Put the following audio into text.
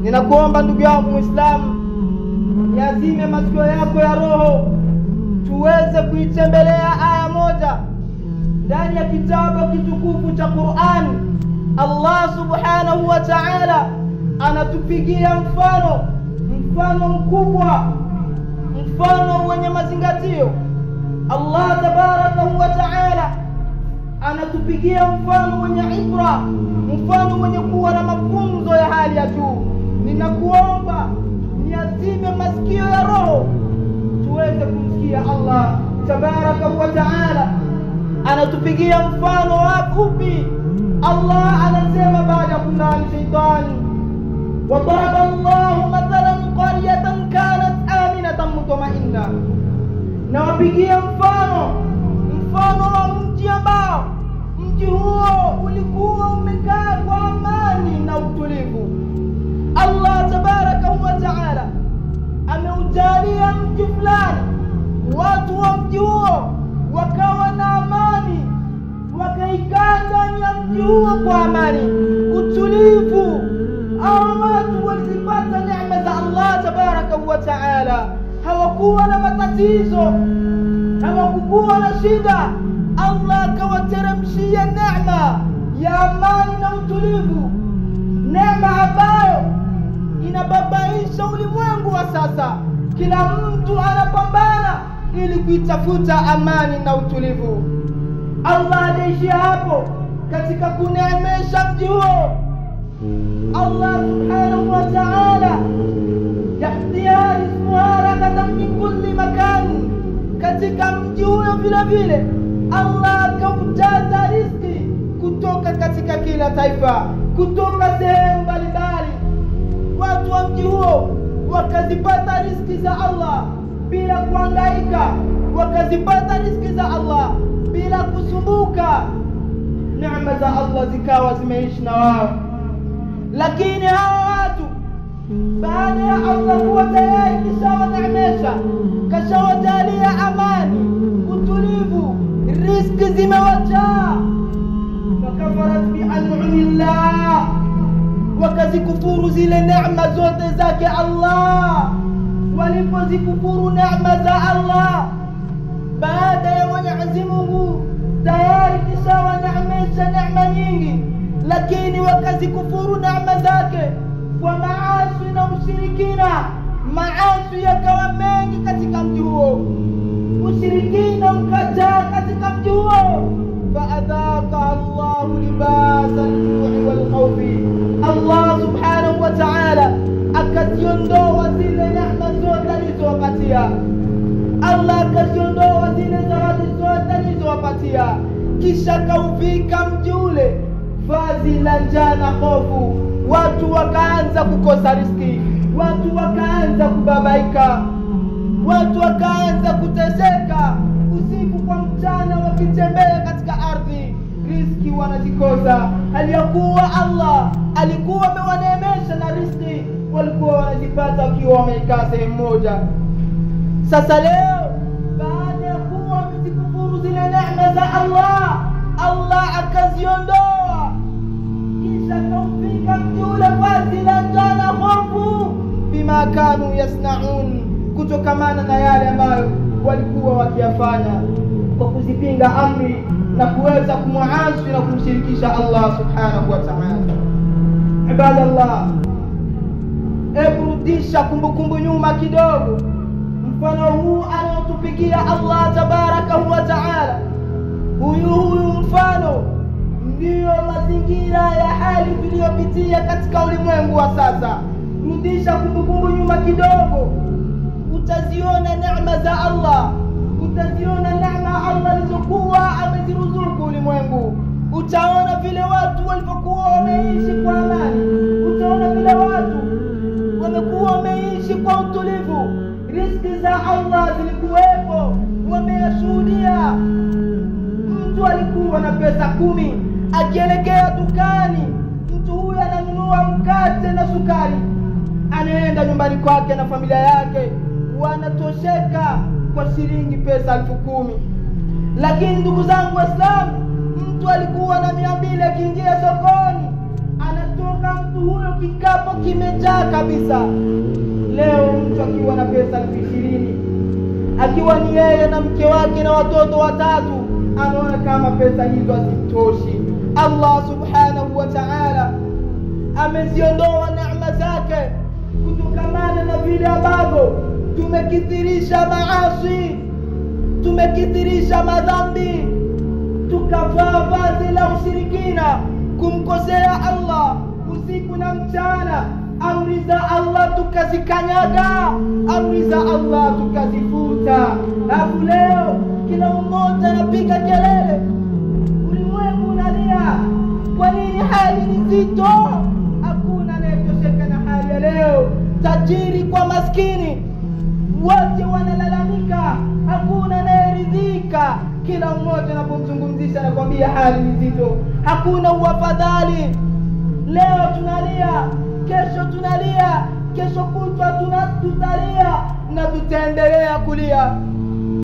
Ninakuomba ndugu yangu Muislamu, yazime masikio yako ya roho tuweze kuitembelea aya moja ndani ya kitabu kitukufu cha Qur'an. Allah subhanahu wa ta'ala anatupigia mfano mkubwa, mfano wenye mazingatio. Allah tabaraka wa ta'ala anatupigia mfano wenye ibra, mfano wenye kuwa na mafunzo ya hali ya juu. Ninakuomba niazime masikio ya roho tuweze kumsikia Allah tabaraka wa ta'ala anatupigia mfano wapi. Allah anasema baada ya kumlaani shaitani, وضرب الله مثلا قرية كانت آمنة مطمئنة. Na wapigia mfano wa mji ambao mji huo ulikuwa umekaa kwa amani na utulivu. Allah tabaraka wa ta'ala ameujalia mji fulani, watu wa mji huo wakawa na amani, wakaikaa ndani ya mji huo kwa amani, utulivu. Watu walizipata neema za Allah tabaraka wa ta'ala, hawakuwa na matatizo, hawakuwa na shida. Allah akawateremshia neema ya amani na utulivu, neema ambayo inababaisha ulimwengu wa sasa. Kila mtu anapambana ili kuitafuta amani na utulivu. Allah hajaishia hapo katika kuneemesha mji huo. Allah subhanahu wa ta'ala yahtiha rizquha ragadan min kulli makan. Katika mji huo vile vile Allah akaujaza riziki kutoka katika kila taifa, kutoka sehemu mbalimbali. Watu wa mji huo wakazipata riziki za Allah bila kuhangaika, wakazipata riziki za Allah bila kusumbuka. Neema za Allah zikawa zimeishi na wao. Lakini hawa watu baada ya Allah kuwa tayari kishawaneemesha, kashawajalia amani, utulivu, riziki zimewajaa, fakafarat bi'an'amillah, wakazikufuru zile neema zote zake Allah. Walipozikufuru neema za Allah baada ya Mwenyezi Mungu tayari kishawaneemesha neema nyingi, lakini wakazikufuru neema zake kwa maasi na ushirikina. Maasi yakawa mengi katika mji huo, ushirikina ukajaa katika mji huo. Faadhaqa Allahu libasa al-ju'i wal-khawfi. Allah subhanahu wa ta'ala akaziondoa zile neema zote alizowapatia. Allah akaziondoa zile zawadi zote alizowapatia, kisha kauvika mji ule vazi la njaa na hofu. Watu wakaanza kukosa riziki, watu wakaanza kubabaika, watu wakaanza kuteseka usiku kwa mchana, wakitembea katika ardhi, riziki wanazikosa. Aliyakuwa Allah alikuwa amewaneemesha na riziki, walikuwa wanazipata wakiwa wamekaa sehemu moja. Sasa leo baada ya kuwa wamezikufuru zile neema za Allah, Allah akaziondoa, kisha kaufika mji ule vazi la njaa na hofu, bima kanu yasnaun, kutokamana na yale ambayo walikuwa wakiyafanya kwa kuzipinga amri na kuweza kumuasi na kumshirikisha Allah subhanahu wa ta'ala. Ibadallah, rudisha kumbukumbu nyuma kidogo. Mfano huu anaotupigia Allah tabaraka wa ta'ala, huyu mfano ndiyo mazingira ya hali tuliyopitia katika ulimwengu wa sasa. Rudisha kumbukumbu nyuma kidogo, utaziona neema za Allah, utaziona neema Allah alizokuwa ameziruzuku ulimwengu. Utaona vile watu walivyokuwa wameishi kwa amani, utaona vile watu wamekuwa wameishi kwa utulivu. Riziki za Allah zilikuwepo, wameyashuhudia. Mtu alikuwa na pesa 10, akielekea dukani, mtu huyu ananunua mkate na sukari, anaenda nyumbani kwake na familia yake, wanatosheka kwa shilingi pesa 10,000. Lakini ndugu zangu Waislamu, mtu alikuwa na 200, akiingia sokoni, anatoka mtu huyo kikapo kimejaa kabisa. Leo mtu akiwa na pesa 20,000, akiwa ni yeye na mke wake na watoto watatu, anaona kama pesa hizo hazitoshi. Allah subhanahu wa ta'ala ameziondoa neema zake kutokamana na vile ambavyo tumekithirisha maasi, tumekithirisha madhambi, tukavaa vazi la ushirikina, kumkosea Allah usiku na mchana. Amri za Allah tukazikanyaga, amri za Allah tukazifuta. Alafu leo kila mmoja anapiga kelele, ulimwengu unalia. Kwa nini hali ni nzito? Hakuna anayetosheka na hali ya leo. Tajiri kwa maskini wote wanalalamika, hakuna anayeridhika. Kila mmoja anapomzungumzisha anakuambia hali ni nzito, hakuna uafadhali. Leo tunalia, kesho tunalia, kesho kutwa tutalia na tutaendelea kulia.